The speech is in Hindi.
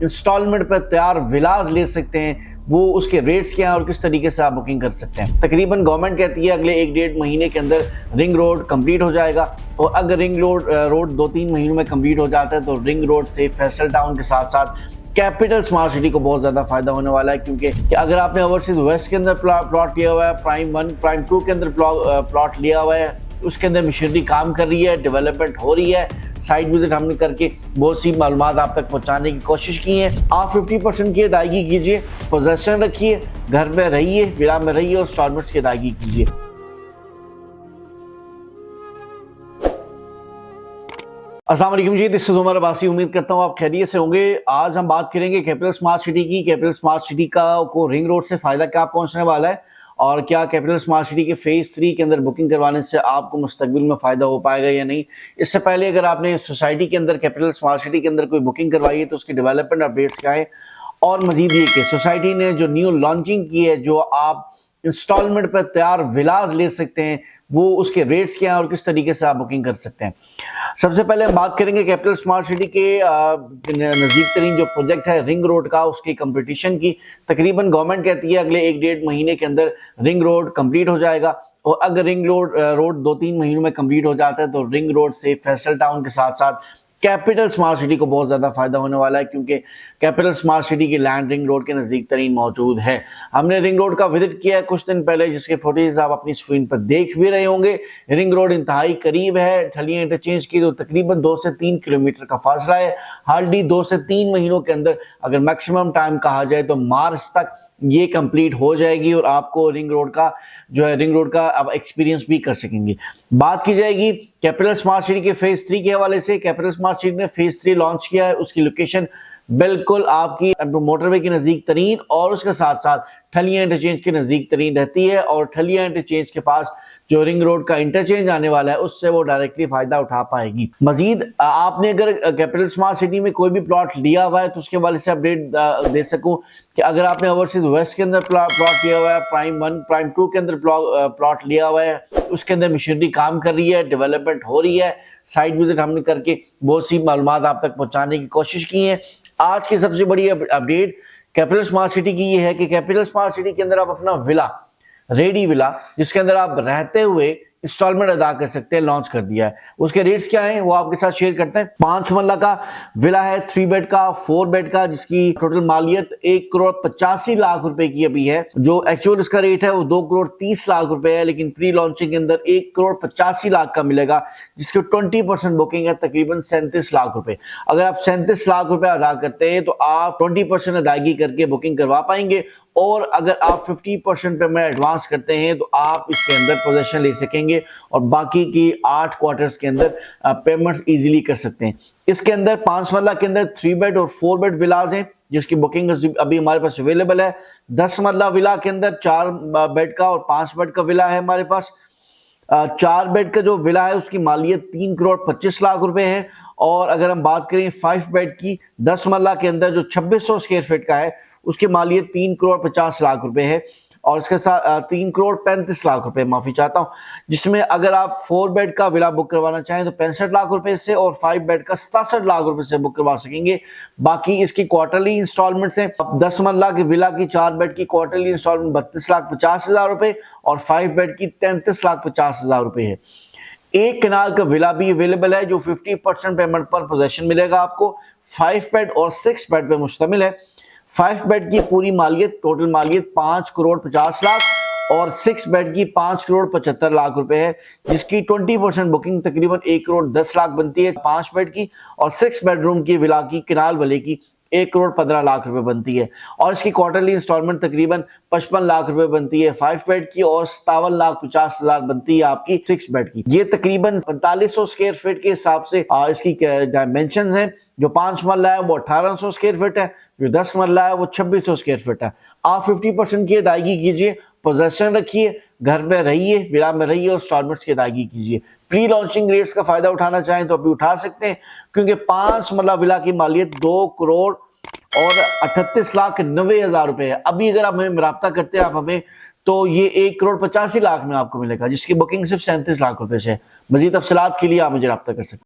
इंस्टॉलमेंट पर तैयार विलाज ले सकते हैं, वो उसके रेट्स क्या हैं और किस तरीके से आप बुकिंग कर सकते हैं। तकरीबन गवर्नमेंट कहती है अगले 1-1.5 महीने के अंदर रिंग रोड कंप्लीट हो जाएगा, और अगर रिंग रोड 2-3 महीनों में कंप्लीट हो जाता है तो रिंग रोड से फैसल टाउन के साथ साथ कैपिटल स्मार्ट सिटी को बहुत ज़्यादा फायदा होने वाला है। क्योंकि अगर आपने ओवरसीज वेस्ट के अंदर प्लॉट लिया हुआ है, प्राइम 1 प्राइम 2 के अंदर प्लॉट लिया हुआ है, उसके अंदर मशीनरी काम कर रही है, डेवलपमेंट हो रही है, साइट विजिट हमने करके बहुत सी मालूमात आप तक पहुंचाने की कोशिश की है। आप 50% की अदायगी कीजिए, पोजेशन रखिए, घर में रहिए, विला में रहिए और इंस्टॉलमेंट्स की अदायगी कीजिए। अस्सलाम वालेकुम जी, दिस इज उमर अब्बासी। उम्मीद करता हूँ आप खैरियत से होंगे। आज हम बात करेंगे कैपिटल स्मार्ट सिटी की। कैपिटल स्मार्ट सिटी को रिंग रोड से फायदा क्या पहुंचने वाला है, और क्या कैपिटल स्मार्ट सिटी के फेज 3 के अंदर बुकिंग करवाने से आपको मुस्तकबिल में फायदा हो पाएगा या नहीं। इससे पहले अगर आपने सोसाइटी के अंदर कैपिटल स्मार्ट सिटी के अंदर कोई बुकिंग करवाई है तो उसकी डेवलपमेंट अपडेट्स क्या है, और मजीद ये कि सोसाइटी ने जो न्यू लॉन्चिंग की है, जो आप इंस्टॉलमेंट पर तैयार विलाज ले सकते हैं, वो उसके रेट्स क्या हैं और किस तरीके से आप बुकिंग कर सकते हैं। सबसे पहले हम बात करेंगे कैपिटल स्मार्ट सिटी के नज़दीक तरीन जो प्रोजेक्ट है रिंग रोड का, उसकी कंपटीशन की। तकरीबन गवर्नमेंट कहती है अगले 1-1.5 महीने के अंदर रिंग रोड कंप्लीट हो जाएगा, और अगर रिंग रोड 2-3 महीनों में कंप्लीट हो जाता है तो रिंग रोड से फैसल टाउन के साथ साथ कैपिटल स्मार्ट सिटी को बहुत ज़्यादा फायदा होने वाला है। क्योंकि कैपिटल स्मार्ट सिटी की लैंड रिंग रोड के नज़दीक तरीन मौजूद है। हमने रिंग रोड का विजिट किया है कुछ दिन पहले, जिसके फुटेज आप अपनी स्क्रीन पर देख भी रहे होंगे। रिंग रोड इंतहाई करीब है, ठलिया इंटरचेंज की तो तकरीबन 2 से 3 किलोमीटर का फासला है। हार्डली 2 से 3 महीनों के अंदर, अगर मैक्सिमम टाइम कहा जाए तो मार्च तक ये कंप्लीट हो जाएगी, और आपको रिंग रोड का आप एक्सपीरियंस भी कर सकेंगे। बात की जाएगी कैपिटल स्मार्ट सिटी के फेज 3 के हवाले से। कैपिटल स्मार्ट सिटी ने फेज 3 लॉन्च किया है। उसकी लोकेशन बिल्कुल आपकी मोटरवे के नज़दीक तरीन और उसके साथ साथ ठलिया इंटरचेंज के नज़दीक तरीन रहती है, और ठलिया इंटरचेंज के पास जो रिंग रोड का इंटरचेंज आने वाला है उससे वो डायरेक्टली फायदा उठा पाएगी। मजीद आपने अगर कैपिटल स्मार्ट सिटी में कोई भी प्लॉट लिया हुआ है तो उसके वाले से अपडेट दे सकूं कि अगर आपने ओवरसीज वेस्ट के अंदर प्लॉट लिया हुआ है, प्राइम 1 प्राइम 2 के अंदर प्लॉट लिया हुआ है, उसके अंदर मशीनरी काम कर रही है, डेवलपमेंट हो रही है, साइट विजिट हमने करके बहुत सी मालूमात आप तक पहुंचाने की कोशिश की है। आज की सबसे बड़ी अपडेट कैपिटल स्मार्ट सिटी की ये है कि कैपिटल स्मार्ट सिटी के अंदर आप अपना विला, रेडी विला, जिसके अंदर आप रहते हुए इंस्टॉलमेंट अदा कर सकते हैं, लॉन्च कर दिया है। उसके रेट्स क्या हैं वो आपके साथ शेयर करते हैं। 5 मरला का विला है, 3 बेड का, 4 बेड का, जिसकी टोटल मालियत 1,85,00,000 रुपए की अभी है। जो एक्चुअल इसका रेट है वो 2,30,00,000 रुपए है, लेकिन प्री लॉन्चिंग के अंदर 1,85,00,000 का मिलेगा, जिसके 20% बुकिंग है तकरीबन 37 लाख रुपए। अगर आप 37 लाख रुपए अदा करते हैं तो आप 20% अदायगी करके बुकिंग करवा पाएंगे, और अगर आप 50% पेमेंट एडवांस करते हैं तो आप इसके अंदर पोजीशन ले सकेंगे, और बाकी की 8 क्वार्टर्स के अंदर पेमेंट्स इजीली कर सकते हैं। इसके अंदर 5 मरला के अंदर 3 बेड और 4 बेड विलाज हैं, जिसकी बुकिंग अभी हमारे पास अवेलेबल है। 10 मरला विला के अंदर 4 बेड का और 5 बेड का विला है हमारे पास। 4 बेड का जो विला है उसकी मालियत 3,25,00,000 रुपए है, और अगर हम बात करें 5 बेड की 10 मरला के अंदर जो 2600 स्क्वायर फीट का है, उसकी मालियत 3,50,00,000 रुपए है, और इसके साथ 3,35,00,000 रुपए, माफी चाहता हूं, जिसमें अगर आप 4 बेड का विला बुक करवाना चाहें तो 65 लाख रुपए से, और 5 बेड का 67 लाख रुपए से बुक करवा सकेंगे। बाकी इसकी क्वार्टरली इंस्टॉलमेंट्स हैं। 10 मरला की विला की 4 बेड की क्वार्टरली इंस्टॉलमेंट 32,50,000 रुपए और 5 बेड की 33,50,000 रुपए है। एक कनाल का विला भी अवेलेबल है जो 50% पेमेंट पर पोजेशन मिलेगा आपको। 5 बेड और 6 बेड पे मुश्तमिल है। 5 बेड की पूरी मालियत, टोटल मालियत 5,50,00,000 और 6 बेड की 5,75,00,000 रुपए है, जिसकी 20% बुकिंग तकरीबन 1,10,00,000 बनती है 5 बेड की, और 6 बेडरूम की विला की किनाल वाले की 1,15,00,000 रुपए बनती है, और इसकी क्वार्टरली इंस्टॉलमेंट तकरीबन 55 लाख रुपए बनती है 5 बेड की, और 57,50,000 बनती है आपकी 6 बेड की। ये तकरीबन 4500 स्क्वायर फीट के हिसाब से इसकी डायमेंशन हैं। जो 5 मरला है वो 1800 स्क्वायर फीट है, जो 10 मरला है वो 2600 स्क्वायर फीट है। आप 50% की अदायगी कीजिए, पोजेशन रखिए, घर में रहिए, विला में रहिए और इंस्टॉलमेंट्स की अदायगी कीजिए। प्री लॉन्चिंग रेट्स का फायदा उठाना चाहें तो अभी उठा सकते हैं, क्योंकि 5 मरला विला की मालियत 2,38,90,000 रुपए है। अभी अगर आप हमें राब्ता करते हैं आप हमें, तो ये 1,85,00,000 में आपको मिलेगा, जिसकी बुकिंग सिर्फ 37 लाख रुपए से है। मजीद तफसीलात के लिए आप मुझे राब्ता कर सकते हैं।